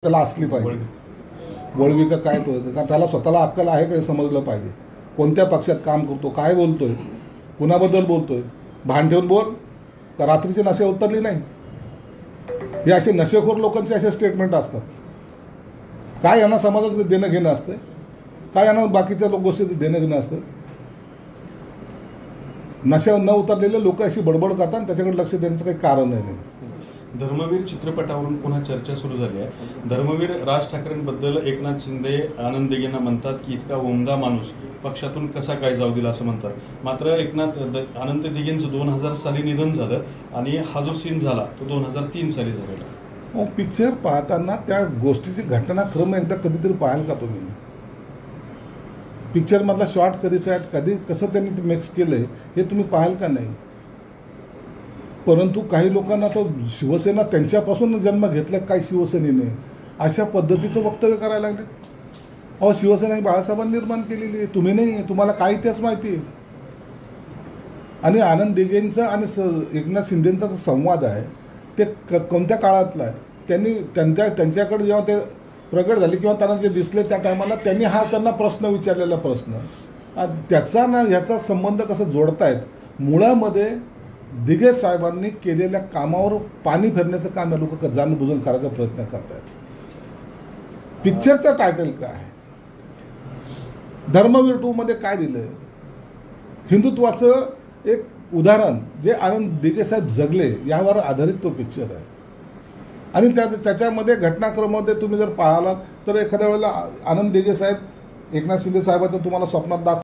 त्याला असली पाहिजे, वळवी का काय तो, कारण त्याला स्वतःला अक्कल आहे का हे समजलं पाहिजे. कोणत्या पक्षात काम करतो, काय बोलतोय, कुणाबद्दल बोलतोय, भान ठेवून बोल का रात्रीचे नशे उतरली नाही. हे असे नशेखोर लोकांचे असे स्टेटमेंट असतात. काय यांना समाजाचं देणं घेणं असतं, काय यांना बाकीच्या गोष्टीचं देणं घेणं असतं. नशेवर न उतरलेले लोक अशी बडबड करतात आणि त्याच्याकडे लक्ष देण्याचं काही कारण नाही. धर्मवीर चित्रपटावरून पुन्हा चर्चा सुरू झाली आहे. धर्मवीर राज ठाकरेंबद्दल एकनाथ शिंदे आनंद दिघेंना म्हणतात की इतका उमदा माणूस पक्षातून कसा काय जाऊ दिला असं म्हणतात. मात्र आनंद दिघेंचं 2000 साली निधन झालं आणि हा जो सीन झाला तो 2003 साली झालेला. पिक्चर पाहताना त्या गोष्टीची घटनाक्रम एकदा कधीतरी पाहाल का तुम्ही. पिक्चरमधला शॉर्ट कधीचा आहे, कधी कसं त्यांनी ते मिक्स केलं आहे हे तुम्ही पाहाल का नाही. परंतु काही लोकांना तो शिवसेना त्यांच्यापासून जन्म घेतला काही शिवसेनेने अशा पद्धतीचं वक्तव्य करायला लागले. अहो, शिवसेना ही बाळासाहेबांनी निर्माण केलेली आहे, तुम्ही नाही. तुम्हाला काय इतिहास माहिती आहे. आणि आनंद दिघेंचा आणि एकनाथ शिंदेंचा जो संवाद आहे ते कोणत्या काळातला आहे. त्यांच्याकडे जेव्हा ते प्रगट झाले किंवा त्यांना जे दिसले त्या टायमाला त्यांनी त्यांना प्रश्न विचारलेला प्रश्न त्याचा ना ह्याचा संबंध कसा जोडतायत. मुळामध्ये दिघे साहेबांनी केलेल्या कामावर पाणी फिरण्याचं काम या लोक जाणून करायचा प्रयत्न करतायत. पिक्चरचं टायटल काय आहे, धर्मवीर 2 मध्ये काय दिलंय, हिंदुत्वाचं एक उदाहरण जे आनंद दिघे साहेब जगले यावर आधारित तो पिक्चर आहे. आणि त्याच्यामध्ये घटनाक्रमामध्ये तुम्ही जर पाहिलात तर एखाद्या वेळेला आनंद दिघे साहेब एकनाथ शिंदे साहेबांचं तुम्हाला स्वप्नात दाखव